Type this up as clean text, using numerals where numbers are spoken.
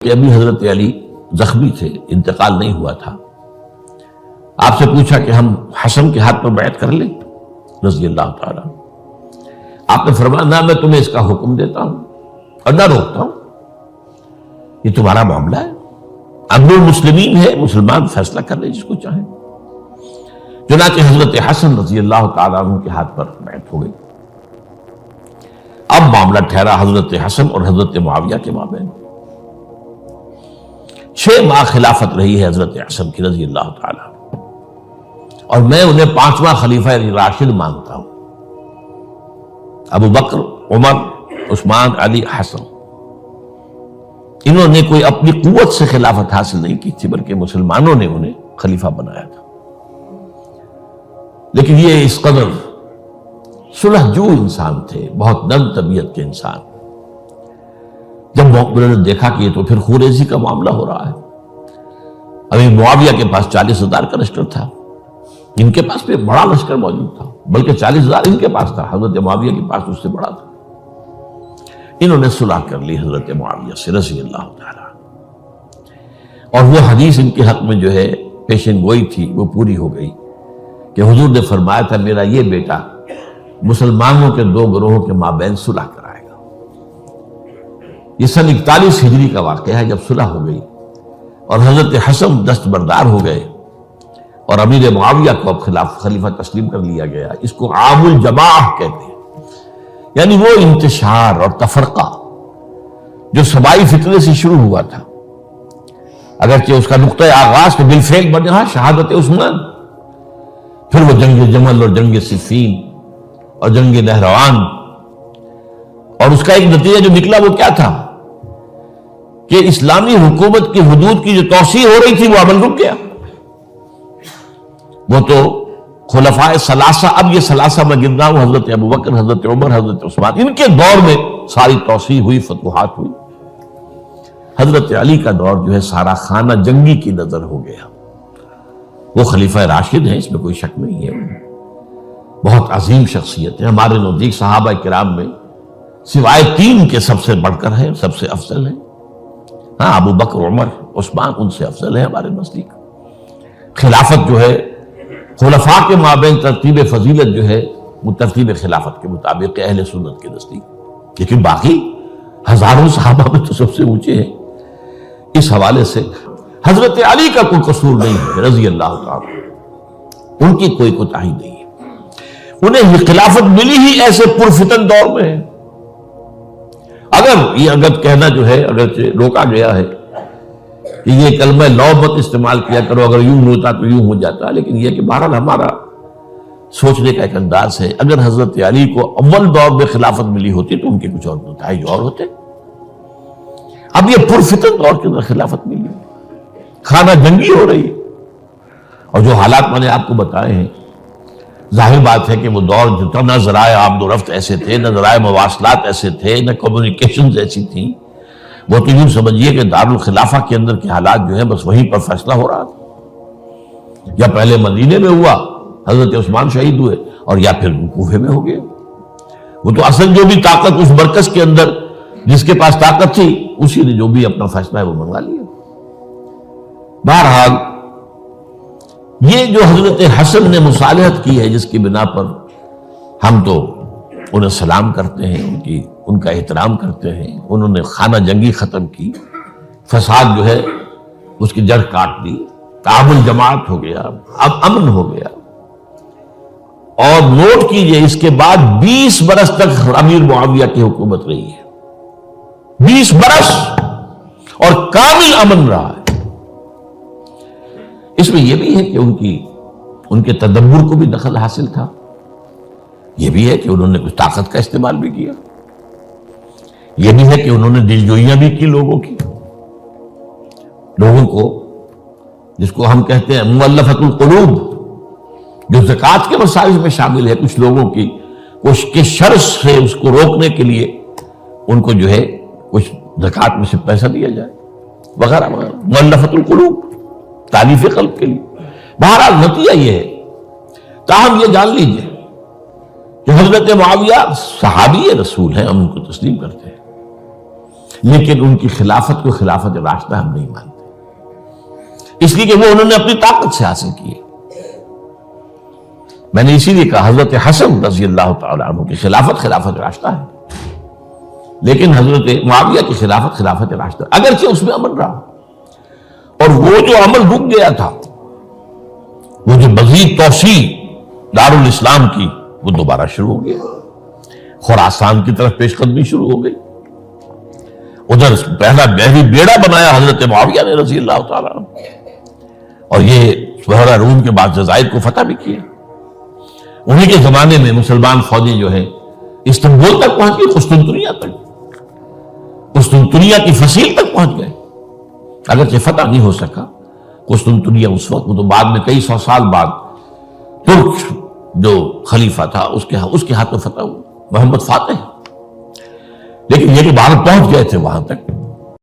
کہ ابھی حضرت علی زخمی تھے، انتقال نہیں ہوا تھا. آپ سے پوچھا کہ ہم حسن کے ہاتھ پر بیعت کر لیں رضی اللہ تعالیٰ. آپ نے فرمایا نہ میں تمہیں اس کا حکم دیتا ہوں اور نہ روکتا ہوں، یہ تمہارا معاملہ ہے. امیر المسلمین ہے، مسلمان فیصلہ کر لیں جس کو چاہیں. چنانچہ حضرت حسن رضی اللہ تعالیٰ عنہ کے ہاتھ پر بیعت ہو گئی. اب معاملہ ٹھہرا حضرت حسن اور حضرت معاویہ کے مابین. 6 ماہ خلافت رہی ہے حضرت حسن کی رضی اللہ تعالیٰ، اور میں انہیں 5واں خلیفہ راشد مانتا ہوں. ابو بکر، عمر، عثمان، علی، حسن، انہوں نے کوئی اپنی قوت سے خلافت حاصل نہیں کی تھی، بلکہ مسلمانوں نے انہیں خلیفہ بنایا تھا. لیکن یہ اس قدر صلح جو انسان تھے، بہت نرم طبیعت کے انسان. جب انہوں نے دیکھا کہ یہ تو پھر خوریزی کا معاملہ ہو رہا ہے. ابھی معاویہ کے پاس 40,000 کا لشکر تھا، ان کے پاس بھی بڑا لشکر موجود تھا، بلکہ 40,000 ان کے پاس تھا، حضرت معاویہ کے پاس اس سے بڑا تھا. انہوں نے صلح کر لی حضرت معاویہ سے رضی اللہ تعالیٰ. اور وہ حدیث ان کے حق میں جو ہے پیشن گوئی تھی وہ پوری ہو گئی کہ حضور نے فرمایا تھا میرا یہ بیٹا مسلمانوں کے 2 گروہوں کے مابین صلح کرائے گا. یہ سن 41 ہجری کا واقعہ ہے جب صلح ہو گئی اور حضرت حسن دستبردار ہو گئے اور امیر معاویہ کو اب خلیفہ تسلیم کر لیا گیا. اس کو عام الجماع کہتے ہیں، یعنی وہ انتشار اور تفرقہ جو سبائی فتنے سے شروع ہوا تھا، اگرچہ اس کا نقطہ آغاز تو بالفعل بن رہا شہادت عثمان، پھر وہ جنگ جمل اور جنگ صفین اور جنگ نہروان، اور اس کا ایک نتیجہ جو نکلا وہ کیا تھا کہ اسلامی حکومت کی حدود کی جو توسیع ہو رہی تھی وہ عمل رک گیا. وہ تو خلفائے ثلاثہ، اب یہ ثلاثہ میں گن رہا ہوں، حضرت ابوبکر، حضرت عمر، حضرت عثمان، ان کے دور میں ساری توسیع ہوئی، فتوحات ہوئی. حضرت علی کا دور جو ہے سارا خانہ جنگی کی نظر ہو گیا. وہ خلیفہ راشد ہیں، اس میں کوئی شک نہیں ہے. بہت عظیم شخصیت ہے، ہمارے نزدیک صحابہ کرام میں سوائے 3 کے سب سے بڑھ کر ہیں، سب سے افضل ہیں. ہاں، ابو بکر، عمر، عثمان ان سے افضل ہیں ہمارے نزدیک. خلافت جو ہے خلفاء کے مابین ترتیب فضیلت جو ہے وہ ترتیب خلافت کے مطابق اہل سنت کے نزدیک، لیکن باقی ہزاروں صحابہ میں تو سب سے اونچے ہیں. اس حوالے سے حضرت علی کا کوئی قصور نہیں ہے رضی اللہ تعالیٰ، ان کی کوئی کوتاہی نہیں ہے. انہیں یہ خلافت ملی ہی ایسے پرفتن دور میں ہے. اگر کہنا جو ہے اگرچہ روکا گیا ہے کہ یہ کلمہ لو مت استعمال کیا کرو، اگر یوں ہوتا تو یوں ہو جاتا، لیکن یہ کہ بہرحال ہمارا سوچنے کا ایک انداز ہے. اگر حضرت علی کو اول دور میں خلافت ملی ہوتی تو ان کے کچھ اور نتائج اور ہوتے. اب یہ پرفتن دور کے اندر خلافت ملی، خانہ جنگی ہو رہی ہے، اور جو حالات میں نے آپ کو بتائے ہیں، ظاہر بات ہے کہ وہ دور جو تھا نہ ذرائع آمد و رفت ایسے تھے، نہ ذرائع مواصلات ایسے تھے، نہ کمیونیکیشنز ایسی تھیں. وہ تو یوں سمجھیے کہ دارالخلافہ کے اندر کے حالات جو ہیں بس وہیں پر فیصلہ ہو رہا تھا. یا پہلے مدینے میں ہوا، حضرت عثمان شہید ہوئے، اور یا پھر کوفے میں ہو گئے. وہ تو اصل جو بھی طاقت اس مرکز کے اندر جس کے پاس طاقت تھی اسی نے جو بھی اپنا فیصلہ ہے وہ منگوا لیا. بہرحال یہ جو حضرت حسن نے مصالحت کی ہے جس کی بنا پر ہم تو انہیں سلام کرتے ہیں، ان کا احترام کرتے ہیں. انہوں نے خانہ جنگی ختم کی، فساد جو ہے اس کی جڑ کاٹ دی، تعامل جماعت ہو گیا، اب امن ہو گیا. اور نوٹ کیجئے اس کے بعد 20 برس تک امیر معاویہ کی حکومت رہی ہے. 20 برس اور کامل امن رہا ہے. اس میں یہ بھی ہے کہ ان کے تدبر کو بھی دخل حاصل تھا. یہ بھی ہے کہ انہوں نے کچھ طاقت کا استعمال بھی کیا. یہ بھی ہے کہ انہوں نے دلجوئیاں بھی کی لوگوں کو جس کو ہم کہتے ہیں مؤلفۃ القلوب، جو زکوٰۃ کے مسائل میں شامل ہے. کچھ لوگوں کی کوشش کے شر سے اس کو روکنے کے لیے ان کو جو ہے کچھ زکوٰۃ میں سے پیسہ دیا جائے وغیرہ وغیرہ، مؤلفۃ القلوب، تالیف قلب کے لیے. بہرحال نتیجہ یہ ہے. تاہم یہ جان لیجئے کہ حضرت معاویہ صحابی رسول ہیں، ہم ان کو تسلیم کرتے ہیں، لیکن ان کی خلافت کو خلافت راشدہ ہم نہیں مانتے، اس لیے کہ وہ انہوں نے اپنی طاقت سے حاصل کی ہے۔ میں نے اسی لیے کہا حضرت حسن رضی اللہ تعالیٰ عنہ کی خلافت خلافت راشدہ ہے، لیکن حضرت معاویہ کی خلافت خلافت راشدہ، اگرچہ اس میں امن رہا، اور وہ جو عمل رک گیا تھا، وہ جو مزید توسیع دارالاسلام کی، وہ دوبارہ شروع ہو گیا، خراسان کی طرف پیش قدمی شروع ہو گئی، ادھر پہلا بحری بیڑا بنایا حضرت معاویہ نے رضی اللہ تعالیٰ عنہ، اور یہ بحیرہ روم کے بعد جزائر کو فتح بھی کیا۔ انہی کے زمانے میں مسلمان فوجی جو ہے استنبول تک پہنچ گئے، قسطنطنیہ تک، قسطنطنیہ کی فصیل تک پہنچ گئے، اگرچہ فتح نہیں ہو سکا قسطنطنیہ اس وقت، وہ تو بعد میں کئی سو سال بعد ترک جو خلیفہ تھا اس کے ہاتھ میں فتح ہوا، محمد فاتح، لیکن یہ کہ بھارت پہنچ گئے تھے وہاں تک۔